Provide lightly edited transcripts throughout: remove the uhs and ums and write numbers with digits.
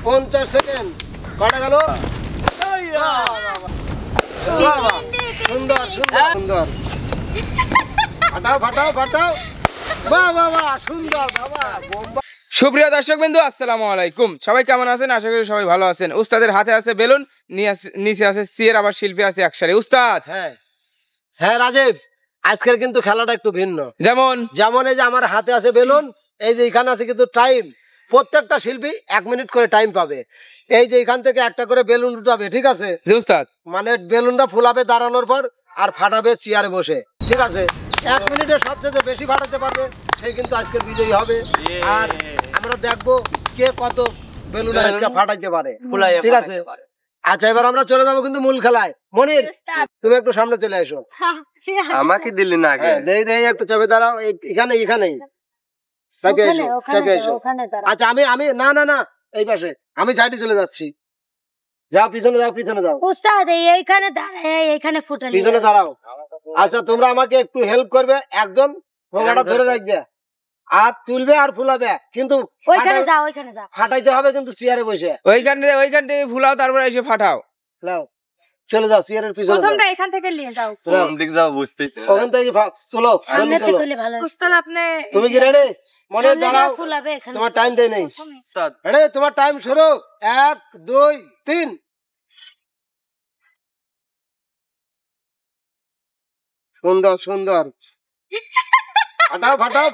50 second কটা গেল সুন্দর সুন্দর সুন্দর ফাটাও ফাটাও বাহ বাহ বাহ সুন্দর বাবা বোম্বা। সুপ্রিয় দর্শকবৃন্দু আসসালামু আলাইকুম, সবাই কেমন আছেন? আশা করি সবাই ভালো আছেন। উস্তাদের হাতে আছে বেলুন, নিচে আছে সিয়ের, আবার শিল্পী আছে একসারে। উস্তাদ হ্যাঁ হ্যাঁ রাজীব, আজকের কিন্তু খেলাটা একটু ভিন্ন। যেমন এই যে আমার হাতে আছে বেলুন, এই যে এখানে আছে কিন্তু টাইম। প্রত্যেকটা শিল্পী 1 মিনিট করে টাইম পাবে। এই যে এখান থেকে একটা করে বেলুন উঠাবে, ঠিক আছে? জি উস্তাদ। মানে বেলুনটা ফুলাবে দাঁড়ানোর পর, আর ফাটাবে চেয়ারে বসে, ঠিক আছে? 1 মিনিটে সবচেয়ে বেশি ফাটাতে পারবে সে কিন্তু আজকের বিজয়ী হবে। আর আমরা দেখবো কে কত বেলুন ফাটাইতে পারে, ঠিক আছে? আচ্ছা, এবার আমরা চলে যাবো কিন্তু মূল খেলায়। মনির, তুমি একটু সামনে চলে আসো। আমাকে দিলি না আগে? দেই একটু চেপে দাঁড়াও, এখানেই চেপে এসো। আচ্ছা আমি না না না, এই পাশে আমি সাইডে চলে যাচ্ছি। যাও পিছনে যাও উস্তাদ, এইখানে দাঁড়ায়, এইখানে ফুটালি পিছনে দাঁড়াও। আচ্ছা, তোমরা আমাকে একটু হেল্প করবে, একদম ফোঙাটা ধরে রাখবে আর তুলবে আর ফুলাবে, কিন্তু ওইখানে যাও ফাটাইতে হবে কিন্তু চেয়ারে বসে। ওইখান থেকে ফুলাও, তারপর এসে ফাটাও। নাও চলে যাও চেয়ারের পিছনে। প্রথমটা এখান থেকে নিয়ে যাও। কোন দিক যাও বুঝতেছি। ওখান থেকে তোলো, সামনে থেকে হলে ভালো। উস্তাদ আপনি তুমি কি রেডি? মনে দাঁড়াও, ফুলাবে এখানে। তোমার টাইম দেই নাই। রেডি? তোমার টাইম শুরু। 1 2 3। সুন্দর সুন্দর ফাটাও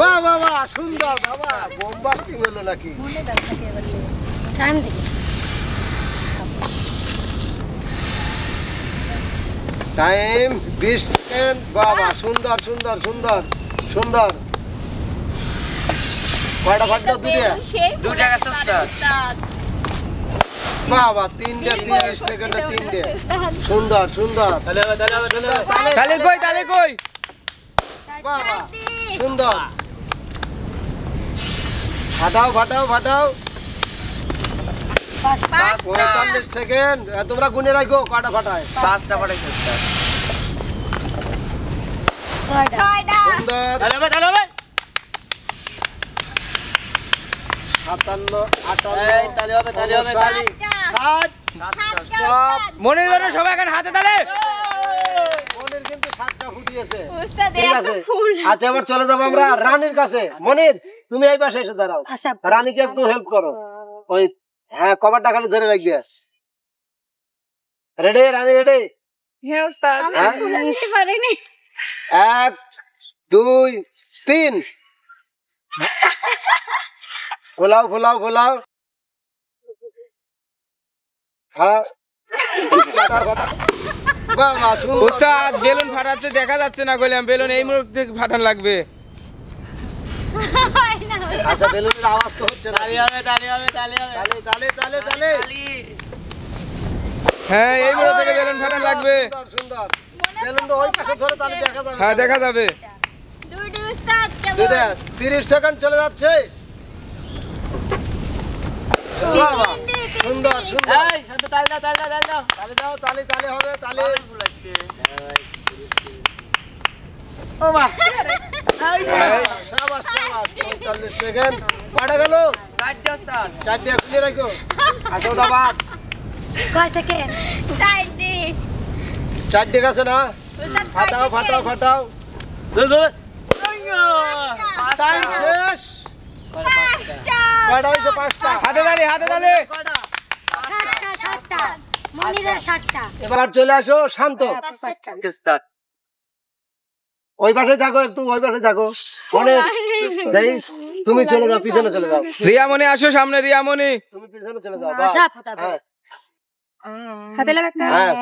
বাহ বাহ বাহ সুন্দর বাবা, বোম্বাস্টিং হলো নাকি? টাইম দেখি। Time 20 second. বাবা সুন্দর সুন্দর সুন্দর সুন্দর। কয়টা ফাটলো? দুটো গেছে উস্তাদ। বাবা 30 সেকেন্ডে 3টে। সুন্দর সুন্দর। তালে কই বাবা সুন্দর। ফাটাও 45 সেকেন্ড। তোমরা গুনে রাখো কয়টা ফাটায়। 5টা ফাটাইছে উস্তাদ। সুন্দর। 57 58 মনে ধরে সবাই এখন হাতে তালে। মনির কিন্তু 7টা ফুটিয়েছে, ঠিক আছে? আচ্ছা, এবার চলে যাবো আমরা রানীর কাছে। মনির, তুমি এই পাশে এসে দাঁড়াও, রানীকে একটু হেল্প করো। ওই হ্যাঁ, কভারটা খালি ধরে রাখবে। রেডি রানী? রেডি? হ্যাঁ উস্তাদ, আমি নিতে পারিনি। 1 2 3। ফুলাও হ্যাঁ। উস্তাদ বেলুন ফাটাচ্ছে, দেখা যাচ্ছে না। কইলাম বেলুন এই মুহূর্তে ফাটান লাগবে। আচ্ছা, বেলুনের আওয়াজ তো হচ্ছে না। তালে। হ্যাঁ, এই মুহূর্তে থেকে বেলুন ফাটান লাগবে। সুন্দর। বেলুনটা ওই পাশে ধরে তাহলে দেখা যাবে। হ্যাঁ, দেখা যাবে। 30 সেকেন্ড চলে যাচ্ছে। বাবা সুন্দর সুন্দর। তালে হবে তালে। শাবাশ 45 সেকেন্ড। কয়টা গেল? 4টে খুলে রাখো। আচ্ছা, ওটা বাদ। কয় সেকেন্ড? 4টে গেছে না? ফাটাও টাইম শেষ। কয়টা হয়েছে? 5টা। হাতে তালে। কয়টা? 7টা। মনিরের 7টা। এবার চলে আসো শান্ত। ওই পাশে থাকো, একটু ওই পাশে থাকো। তুমি চলে যাও, পিছনে চলে যাও। রিয়ামণি আসো সামনে। রিয়ামণি তুমি পিছনে চলে যাও। হ্যাঁ। হাতে লাগা। হ্যাঁ,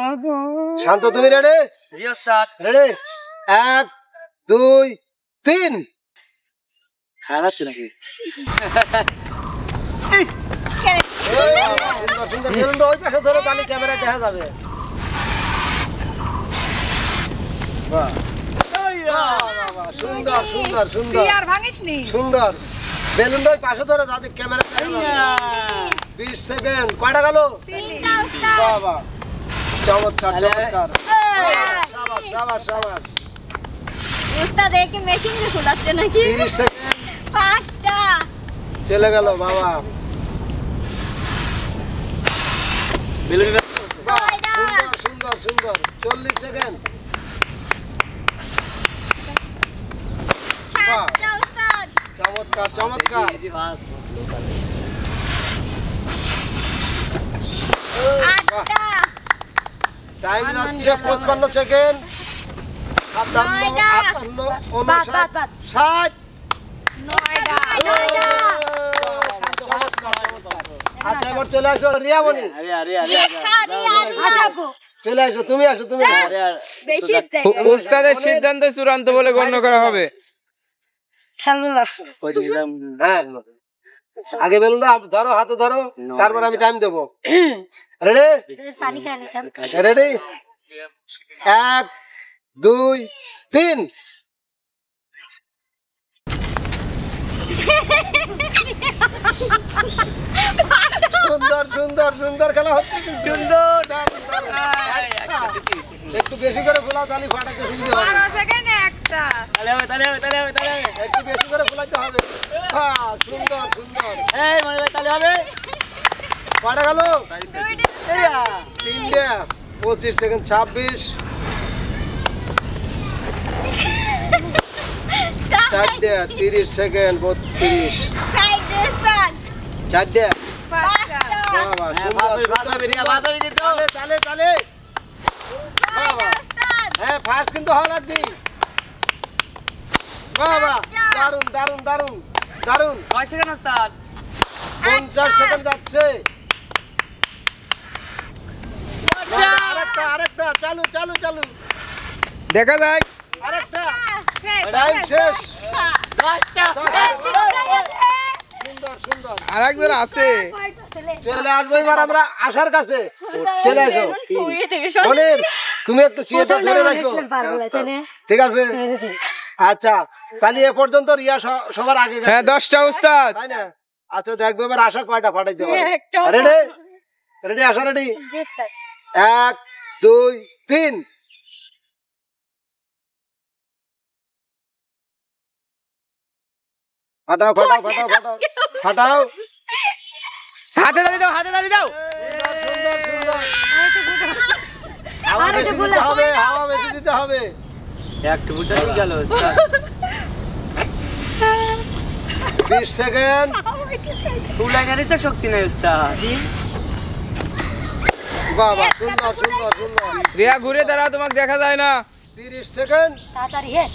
শান্ত। তুমি রেডি? জি ওস্তাদ। রেডি? 1 2 3। খারাপছে নাকি? সুন্দর বেলুনটা ওই পাশে ধরো, তাহলে ক্যামেরায় দেখা যাবে। সুন্দর সুন্দর। বেলুনটা ওই পাশে ধরো, যাতে ক্যামেরা দেখা যাবে। 20 সেকেন্ড। কয়টা গেল? 3টা। বাবা চমৎকার। শাবাশ। উস্তাদ একে মেশিন দিয়ে ফুলাচ্ছে নাকি? 30 সেকেন্ড। 5টা চলে গেল বাবা। বাহ, সুন্দর সুন্দর সুন্দর 40 সেকেন্ড। বাহ, চমৎকার চমৎকার। টাইম যাচ্ছে 55 সেকেন্ড। 57, 58, 59, 60। আচ্ছা এবার চলে আসো রিয়ামণি, চলে আসো, তুমি আসো, তুমি আসো। উস্তাদের সিদ্ধান্ত চূড়ান্ত বলে গণ্য করা হবে। হ্যাঁ, আগে বেলুন ধরো, হাতে ধরো, তারপর আমি টাইম দেবো। Ready ready, 1 2 3। সুন্দর সুন্দর সুন্দর খেলা হচ্ছে কিন্তু। সুন্দর, দারুণ, দারুণ। একটু বেশি করে ফোলাও, তাহলে ফাটাতে সুবিধা হবে। একটু বেশি করে ফোলাতে হবে। হ্যাঁ, সুন্দর সুন্দর। কটা গেল? 3টে। 25 সেকেন্ড, 26। 4টে, 30 সেকেন্ড, 32। 4টে। বাবা, সুন্দর, সুন্দর। তালে, তালে। বাবা। হ্যাঁ, ফার্স্ট কিন্তু হওয়া লাগবে। বাবা, দারুণ দারুণ দারুণ দারুণ। 50 সেকেন্ড যাচ্ছে। আরেকটা আরেকটা, চালু চালু চালু। দেখা যায়। আরেকটা, টাইম শেষ। 10। সুন্দর সুন্দর। আরেকজন আছে। চলে আসবো এবার আমরা আশার কাছে। চলে আসো মনির, তুমি একটু চেয়ারটা ধরে রাখো, ঠিক আছে? আচ্ছা, তাহলে এ পর্যন্ত রিয়া সবার আগে গেছে। হ্যাঁ, 10টা উস্তাদ। তাই না? আচ্ছা, দেখবো এবার আশা কয়টা ফাটাইতে পারে। রেডি রেডি, আশা রেডি। 1 2 3। ফাটাও ফাটাও ফাটাও ফাটাও ফাটাও। হাতে তালি দাও, হাতে তালি দাও। সুন্দর সুন্দর। হাওয়া বেশি দিতে হবে, হাওয়া বেশি দিতে হবে। 20 সেকেন্ড। বাবা, সুন্দর সুন্দর সুন্দর। রিয়া ঘুরে দাঁড়াও, তোমাকে দেখা যায় না। 30 সেকেন্ড। তাড়াতাড়ি হে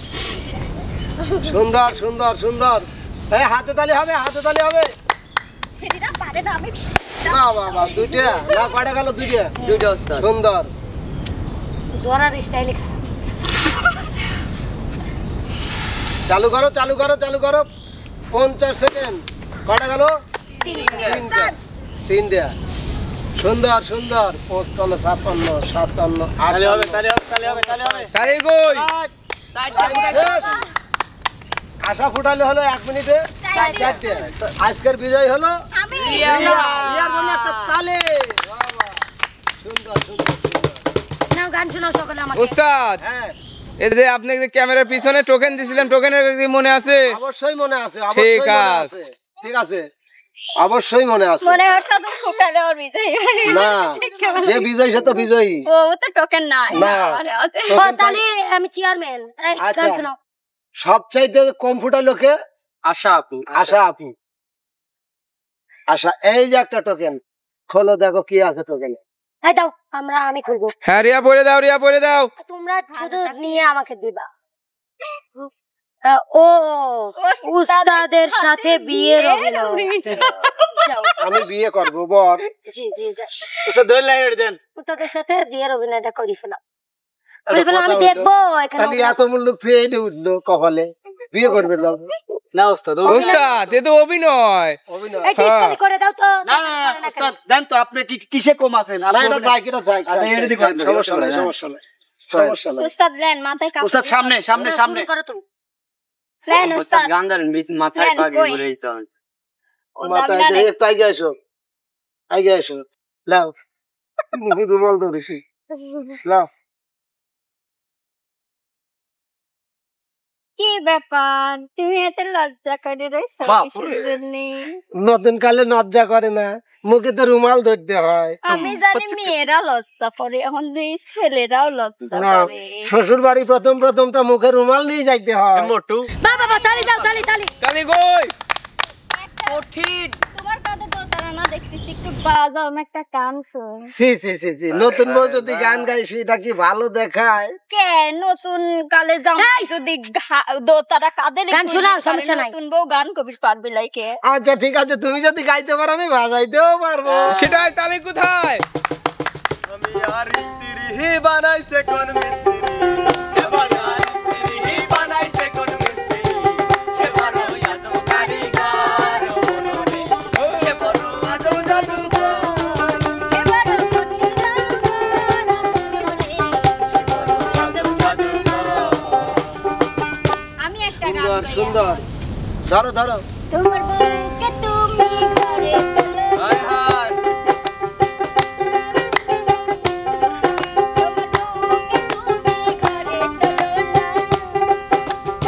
সুন্দর সুন্দর সুন্দর। এই হাতে তালি হবে, হাতে তালি হবে। সেটা পারে না আমি বাহ বাহ বাহ, 2টে না, কয়টা গেল? 2টে। সুন্দর। দোরার স্টাইলে চালু করো চালু করো চালু করো। 50 সেকেন্ড। কয়টা গেল? 3টে। সুন্দর সুন্দর। 55 56 57 58। তালি কই? আশা ফুটালে হলো 1 মিনিটে 4টে। আজকের বিজয় হলো আমি রিয়ার জন্য একটা তালে। সুন্দর সুন্দর সুন্দর। নাও গান শোনাও সকলে আমাকে উস্তাদ, হ্যাঁ, এই যে আপনি যে ক্যামেরার পিছনে টোকেন দিছিলেন, টোকেনের কি মনে আছে? অবশ্যই মনে আছে, ঠিক অবশ্যই মনে আছে। আছে, ঠিক আছে, অবশ্যই মনে আছে। মনে হচ্ছে তো ফুটালে ওর বিজয় না, যে বিজয় সে তো বিজয়ী। ও তো টোকেন নাই না। ও টোকেন তাহলে আমি চেয়ারম্যান আচ্ছা। সবচাইতে কম ফুটালো কে? আশা আপু। আশা আপু। আশা, এই যে একটা টোকেন, খোলো দেখো কি আছে টোকেনে। এই দাও, আমি খুলবো, হ্যাঁ, রিয়া পরে দাও, রিয়া পরে দাও। তোমরা শুধু নিয়ে আমাকে দিবা। ও উস্তাদের সাথে বিয়ের অভিনয়। যাও। আমি বিয়ে করবো বর। জি জি যাও। তাহলে উস্তাদের সাথে বিয়ের অভিনয়টা করি ফেলাম। করে ফেলাম, আমি দেখবো এখানে এত মূল্য থুয়ে এই উঠলো কপালে, বিয়ে করবে না ওস্তাদ? উস্তাদ, এ তো অভিনয়। অভিনয়। এই টিস্টালি করে দাও তো। দেন তো আপনি কিসে কম আছেন? না, এটা থাক, এটা থাক। আপনি এটা দিয়ে করেন, সমস্যা নাই, হ্যাঁ। সমস্যা নাই, সমস্যা নাই। উস্তাদ দেন, মাথায় কাপড়। উস্তাদ সামনে সামনে সামনে। শুরু করো তুমি। দেন উস্তাদ। গান ধরেন, মাথায় দেন, পাগড়ি কই? পরে দিতে হবে। ও মাথায় দামি না দিয়ে একটু আগে আসো, আগে আসো, লাও মুখে রুমাল তো বেশি, লাও। কি ব্যাপার তুমি এত লজ্জা করে রয়েছো বাপরে। কিসের জন্যে? নতুন কালে লজ্জা করে না, মুখে তো রুমাল ধরতে হয়। আমি জানি মেয়েরা লজ্জা করে, এখন দুই ছেলেরাও লজ্জা না, করে। শ্বশুর বাড়ি প্রথম প্রথম তো মুখে রুমাল নিয়ে যাইতে হয়। মোটু বাবা তালি দাও তালি তালি। তালি কই? কঠিন তোমার কাছে তো তারা না দেখতেছি, একটু বাজাও না একটা গান শোন। সি সি সি সি, নতুন বউ যদি গান গায় সেটা কি ভালো দেখায়? কে নতুন কালে জামাই যদি দোতারা কাঁদে গান শোনাও, সমস্যা নাই। নতুন বউ গান কবির পারবে লাইকে। আচ্ছা ঠিক আছে, তুমি যদি গাইতে পারো আমি বাজাইতেও পারবো। সেটাই, তালি কোথায়? আমি আর স্ত্রী বানাইছে কোন মিস্ত্রি এবার আর স্ত্রী বানাইছে কোন মিস্ত্রি সে বড় আজব কারিগর মননে সে বড় আজব জাদুঘর আমি একটা গান সুন্দর গাই। সুন্দর, ধরো ধরো। তোমার বউকে তুমি ঘরে তোলো না। হায় হায় তোমার বউকে তুমি ঘরে তোলো না।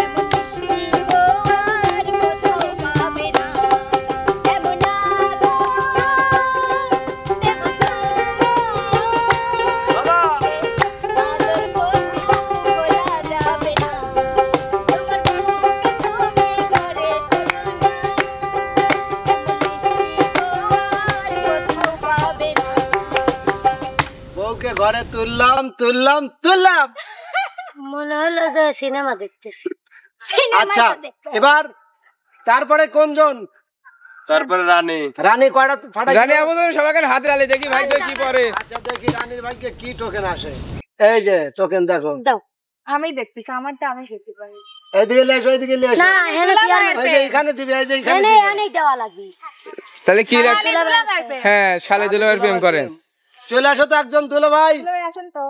এমন মিষ্টি বউ আর কোথাও পাবে না। এমন আদর, এমন বাবা আদর কোথাও ভোলা যাবে না। তোমার বউকে তুমি ঘরে তোলো না। এমন মিষ্টি বউ আর কোথাও পাবে না। বউকে ঘরে তুললাম তুললাম তুললাম। মনে হলো যে সিনেমা দেখতেছি। আচ্ছা এবার তারপরে কোনজন? তারপরে রানী রানী কয়টা ফাটাই? জানি আবুদন সবাইকে হাতে তালি দেখি ভাই তো কি পরে। আচ্ছা দেখি রানীর ভাইকে কি টোকেন আসে। এই যে টোকেন দেখো, দাও। আমি দেখতেছি আমারটা আমি খেতে পারি। এইদিকে নিয়ে এসো, এইদিকে নিয়ে এসো। না এনে চেয়ার এই যে এখানে দিবে, এই যে এখানে এনে দিবে। এনে দেওয়া লাগবে। তাহলে কি রাখ? লাগবে। হ্যাঁ, শালে দুলাভাইয়ের প্রেম করেন। চলে আসো তো একজন দুলো ভাই, লই আসেন তো।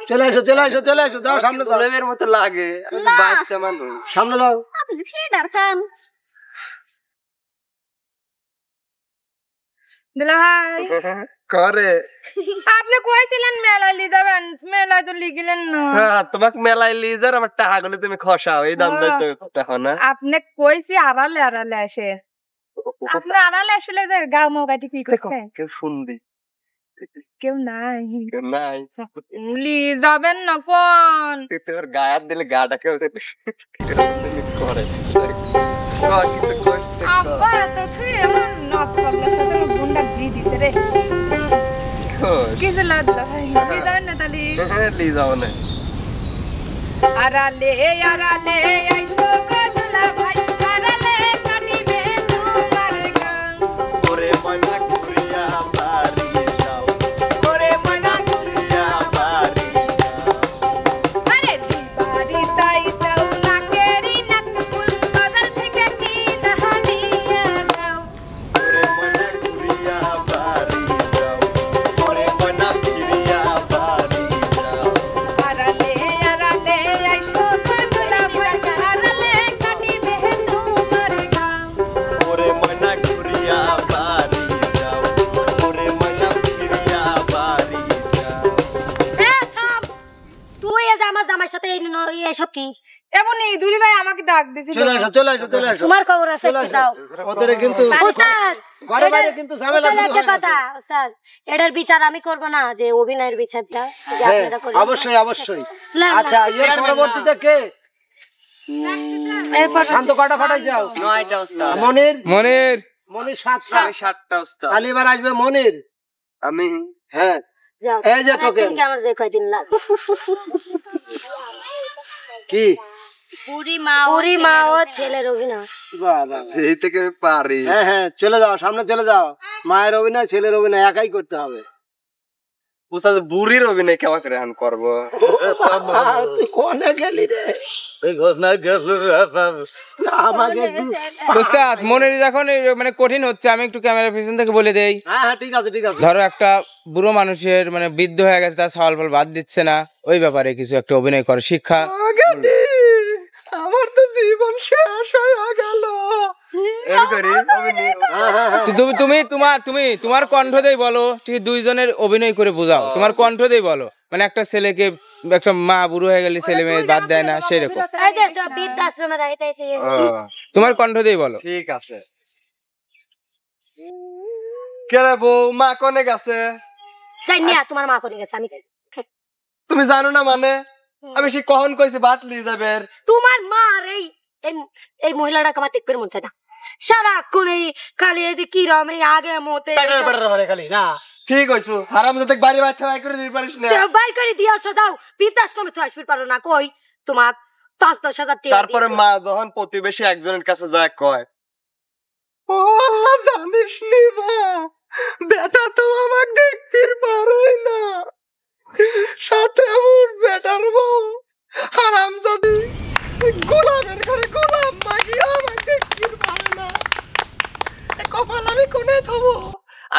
চলে এসো চলে এসো চলে এসো, যাও সামনে যাও, গোলামের মতো লাগে আমি তো বাচ্চা মানুষ সামনে যাও। আপনি ফেডার খান। দিলা ভাই করে আপনি কইছিলেন মেলায় লি যাবেন, মেলায় তো লিখিলেন না। হ্যাঁ তোমাকে মেলায় নিয়ে যার আমার টাকা গুলো তুমি খসাও এই দাম দাই তো দেখো না আপনি কইছি আড়ালে আড়ালে আসে। আপনি আড়ালে আসলে যে গাও মোগাটি কি করছে? কেউ শুনবি কেউ নাই। কেউ নাই লি যাবেন না কোন? তুই তোর গায়ে হাত দিলে গাটা কেউ করে কর কিছু করতে আব্বা এত তুই এমন নট করলার সাথে আমার গুন্ডা দি দিছে রে। কর কিছু লাগলো ভাই। লি যাবেন না তালি। হ্যাঁ নিয়ে যাও না আড়ালে আড়ালে আইসো গো দুলা ভাই, আড়ালে কাটিবে তোমার গান। ওরে ময়না ঘুরিয়া বাড়ি যাও ওরে ময়না ঘুরিয়া বাড়ি যাও আরে দিবারি তাই যাও নাকেরি নাক ফুল বাজার থেকে কিনা হানিয়া যাও। ওরে ময়না ঘুরিয়া বাড়ি যাও ওরে ময়না ঘুরিয়া বাড়ি যাও আড়ালে আড়ালে আইসো গো দুলা ভাই, আড়ালে কাটিবে তোমার গান। ওরে ময়না ঘুরিয়া বাড়ি যাও ওরে ময়না ঘুরিয়া বাড়ি যাও এ থাম। তুই এই যে আমার জামাইর সাথে এসব কি? এমনই দুলি ভাই আমাকে ডাক দিছিল। চলে এসো চলে এসো চলে এসো। তোমার খবর আছে চলে কি এসো। দাও? ওদের কিন্তু ওস্তাদ, ঘরে বাইরে কিন্তু ঝামেলা ওস্তাদ, শুরু একটা হয়ে গেছে। কথা, ওস্তাদ, এটার বিচার আমি করব না, যে অভিনয়ের বিচারটা যে হ্যাঁ, আপনারা করেন। অবশ্যই অবশ্যই। না, না। আচ্ছা এর পরবর্তীতে কে? এরপর শান্ত কটা ফাটাই যাও? 9টা ওস্তাদ মনির, মনের মনির 7টা। আমি 7টা ওস্তাদ তাহলে এবার আসবে মনির। আমি হ্যাঁ যাও। এই যে আর টোকেন। একদিনকে আমার যে কয়দিন লাগে। কি পুরি মা ও ছেলের অভিনয়। বাবা, এই থেকে আমি পারি হ্যাঁ হ্যাঁ চলে যাও, সামনে চলে যাও। মায়ের অভিনয় ছেলের অভিনয় একাই করতে হবে। ওস্তাদ বুড়ির অভিনয় কেমন করে আমি করবো তুই কোনে গেলি রে? আমাকে একটু- ওস্তাদ মনের যখন মানে কঠিন হচ্ছে, আমি একটু ক্যামেরার পিছন থেকে বলে দেই। হ্যাঁ হ্যাঁ ঠিক আছে ঠিক আছে। ধরো একটা বুড়ো মানুষের মানে বৃদ্ধ হয়ে গেছে, তার ছাওয়াল ফাল বাদ দিচ্ছে না, ওই ব্যাপারে কিছু একটা অভিনয় করে শিক্ষা। আমার তো জীবন শেষ হয়ে গেল এই করি অভিনয় হ্যাঁ হ্যাঁ হ্যাঁ। তো তুমি তোমার কণ্ঠ দিয়ে বলো, ঠিক দুইজনের অভিনয় করে বোঝাও, তোমার কণ্ঠ দিয়ে বলো। মানে একটা ছেলেকে একটা মা বুড়ো হয়ে গেলে ছেলে মেয়ে বাদ দেয় না সেরকম। এই যে তো বৃদ্ধাশ্রমে রাখতে তোমার কণ্ঠ দিয়ে বলো। ঠিক আছে। কে রে বউ, মা কোনে গেছে? চাই না তোমার মা করে গেছে আমি জানি। তুমি জানো না মানে? আমি সে কখন কইছি ভাত লিয়ে যাবে। তোমার মা আর এই মহিলাটাকে আমার দেখতে মন চায় না। সারাক্ষণ এই খালি এই যে কিরম এই আগে মতে খালি না ঠিক হইছো। হারাম যাতে বাড়ি বাচ্চা বাই করে দিতে পারিস না। বাই করে দিয়ে আসো যাও, বৃদ্ধাশ্রমে তো আসতে পারো না। কই তোমার 5-10 হাজার টাকা। তারপরে মা যখন প্রতিবেশী একজনের কাছে যায় কয়, ও আল্লাহ জানিস নি মা, বেটা তো আমাকে দেখতে পারই না, সাথে আমার বেটার বউ হারাম জানি গোলামের ঘরে গোলাম মাগি আমাকে দেখতে পারে না, কপাল আমি কোনে থবো।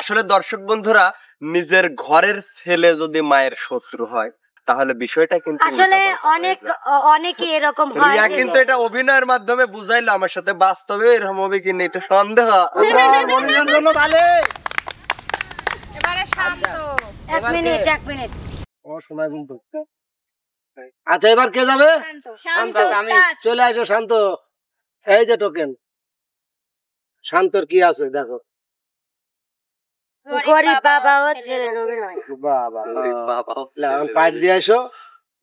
আসলে দর্শক বন্ধুরা, নিজের ঘরের ছেলে যদি মায়ের শত্রু হয় তাহলে বিষয়টা কিন্তু আসলে অনেকে এরকম হয়। রিয়া কিন্তু এটা অভিনয়ের মাধ্যমে বুঝাইলো, আমার সাথে বাস্তবে এরকম হবে কিনা এটা সন্দেহ। তাহলে এবারে শান্ত। এক মিনিট ও সময় কিন্তু আচ্ছা এবার কে যাবে? শান্ত আমি চলে আসো শান্ত। এই যে টোকেন শান্তর কি আছে দেখো। গরিব বাবা ও ছেলের অভিনয়। বাবা পাইট দিয়ে আসো,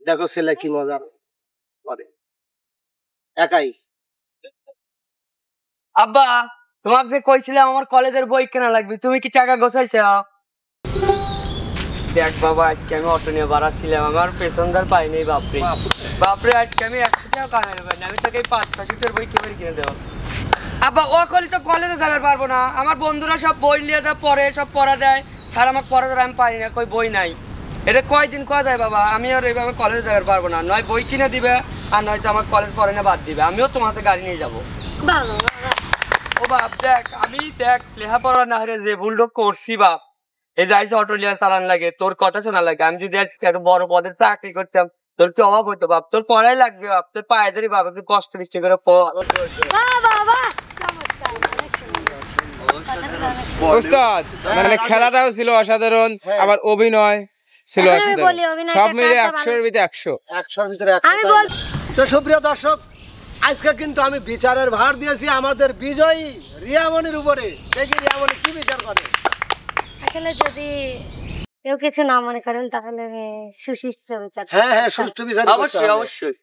দেখো ছেলে কি মজা করে একাই। আব্বা, তোমাকে যে কইছিলাম আমার কলেজের বই কেনা লাগবে, তুমি কি টাকা গোছাইছো? দেখ বাবা, আজকে আমি অটো নিয়ে বাড়াচ্ছিলাম, আমার পেছনদার পাইনি। বাপরে বাপরে, আজকে আমি 100 টাকা কামাইতে পারিনি, আমি তোকে 5-6 বই কিনে দেবো। আব্বা, ও কলি তো কলেজে যাবে পারবো না, আমার বন্ধুরা সব বই নিয়ে যা পড়ে, সব পড়া দেয়, স্যার আমাকে পড়া দেয়, আমি পারি না, কই বই নাই। এটা কয়দিন কোয়া যায় বাবা, আমি আর এইভাবে কলেজে যাবে পারবো না, নয় বই কিনে দিবে আর নয়তো আমার কলেজ পড়ে না বাদ দিবে, আমিও তোমার হাতে গাড়ি নিয়ে যাবো। ও বাপ দেখ, আমি দেখ লেখাপড়া না হলে যে ভুলটা করছি বাপ, এই যাইছে অটো লিয়া চালান লাগে, তোর কথা শোনা লাগে। আমি যদি আজকে একটা বড় পদের চাকরি করতাম, তোর কি অভাব হইতো বাপ? তোর পড়াই লাগবে বাপ, তোর পায়ে ধরি বাবা, তুই কষ্ট নিশ্চয় করে পড়। উস্তাদ মানে খেলাটাও ছিল অসাধারণ, আবার অভিনয় ছিল অসাধারণ, সব মিলে 100-এর ভিতরে 100। 100-এর ভিতরে 100। তো সুপ্রিয় দর্শক, আজকে কিন্তু আমি বিচারের ভার দিয়েছি আমাদের বিজয়ী রিয়ামণির উপরে। দেখি রিয়ামণি কি বিচার করে। আসলে যদি কেউ কিছু না মনে করেন তাহলে সুশিষ্ট বিচার। হ্যাঁ সুষ্ঠু বিচার অবশ্যই অবশ্যই।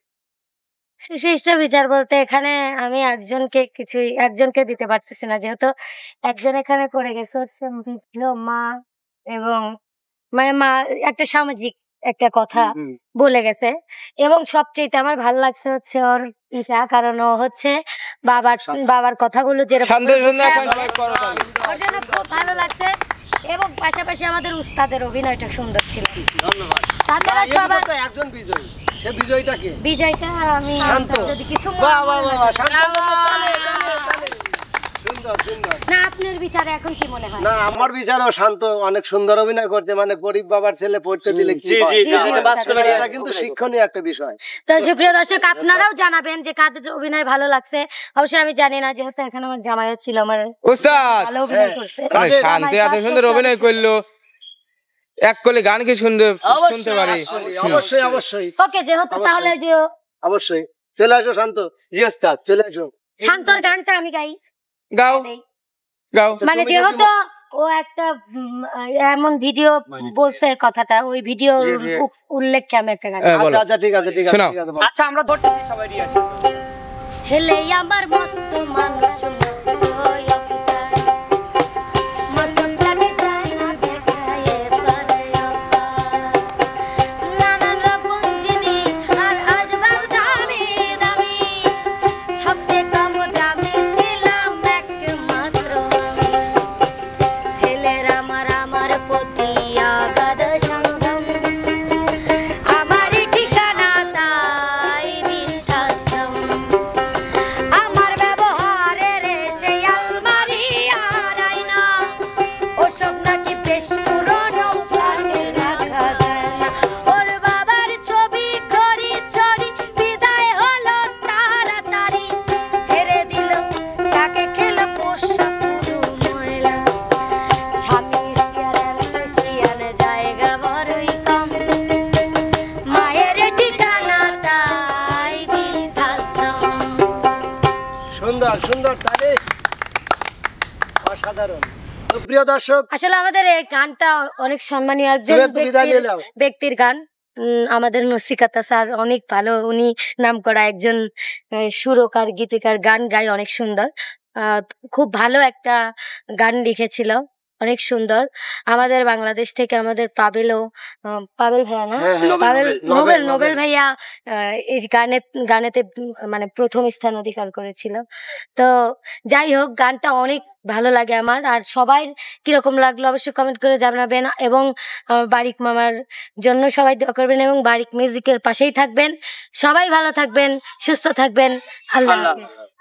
সুশিষ্ট বিচার বলতে এখানে আমি একজনকে দিতে পারতেছি না, যেহেতু একজন এখানে করে গেছে হচ্ছে মা, এবং মানে মা একটা সামাজিক একটা কথা বলে গেছে, এবং সবচেয়ে আমার ভালো লাগছে হচ্ছে ওর ইটা, কারণ ও হচ্ছে বাবার কথাগুলো যেরকম ওর জন্য খুব ভালো লাগছে, এবং পাশাপাশি আমাদের উস্তাদের অভিনয়টা সুন্দর ছিল। তাছাড়া সবার একজন বিজয়ী, সে বিজয়ীটা কে? বিজয়টা আমি যদি কিছু না, আপনার বিচারে এখন কি মনে হয়? না, আমার বিচারও শান্ত অনেক সুন্দর অভিনয় করছে, মানে গরিব বাবার ছেলে পড়তে দিলে কি হয়। এটা কিন্তু শিক্ষণীয় একটা বিষয়। তো সুপ্রিয় দর্শক, আপনারাও জানাবেন যে কাদের অভিনয় ভালো লাগছে। অবশ্যই আমি জানি না, যেহেতু এখানে আমার জামাইও ছিল, আমার উস্তাদ ভালো অভিনয় করছে। শান্তি এত সুন্দর অভিনয় করলো, এক কলি গান কি শুনতে পারি। অবশ্যই ওকে, যেহেতু তাহলে যে অবশ্যই চলে আসো শান্ত। জি ওস্তাদ, চলে আসো। শান্তর গানটা আমি গাই। গাও গাও। মানে যেহেতু ও একটা এমন ভিডিও বলছে কথাটা, ওই ভিডিও উল্লেখে আমি একটা গান। আচ্ছা ঠিক আছে আচ্ছা আমরা ধরতেছি সবাই রিয়া। ছেলে আমার মস্ত মানুষ, মস্ত অফিসার, মস্ত প্ল্যানে যায় না দেখায় পারে নানান রকম জিনিস আর আসবাব দামি দামি, সবচেয়ে কম দামে ছিলাম একমাত্র আমি। ছেলের আমার প্রতি অগাধ সংযম, আমারই ঠিকানা তাই বৃদ্ধাশ্রম। আমার ব্যবহারের অসাধারণ। তো প্রিয় দর্শক, আসলে আমাদের এই গানটা অনেক সম্মানীয় একজন তুমি একটু বিদায় নিয়ে নাও। ব্যক্তির গান। আমাদের নসিকাতা স্যার অনেক ভালো, উনি নামকরা একজন সুরকার, গীতিকার, গান গায় অনেক সুন্দর। খুব ভালো একটা গান লিখেছিল, অনেক সুন্দর। আমাদের বাংলাদেশ থেকে আমাদের পাবেল ভাইয়া না, হ্যাঁ, হ্যাঁ, পাবেল নোবেল, নোবেল ভাইয়া এই গানেতে মানে প্রথম স্থান অধিকার করেছিল। তো যাই হোক, গানটা অনেক ভালো লাগে আমার। আর সবাই কিরকম লাগলো অবশ্যই কমেন্ট করে জানাবেন, এবং বারিক মামার জন্য সবাই দোয়া করবেন, এবং বারিক মিউজিকের পাশেই থাকবেন। সবাই ভালো থাকবেন, সুস্থ থাকবেন। আল্লাহ হাফেজ।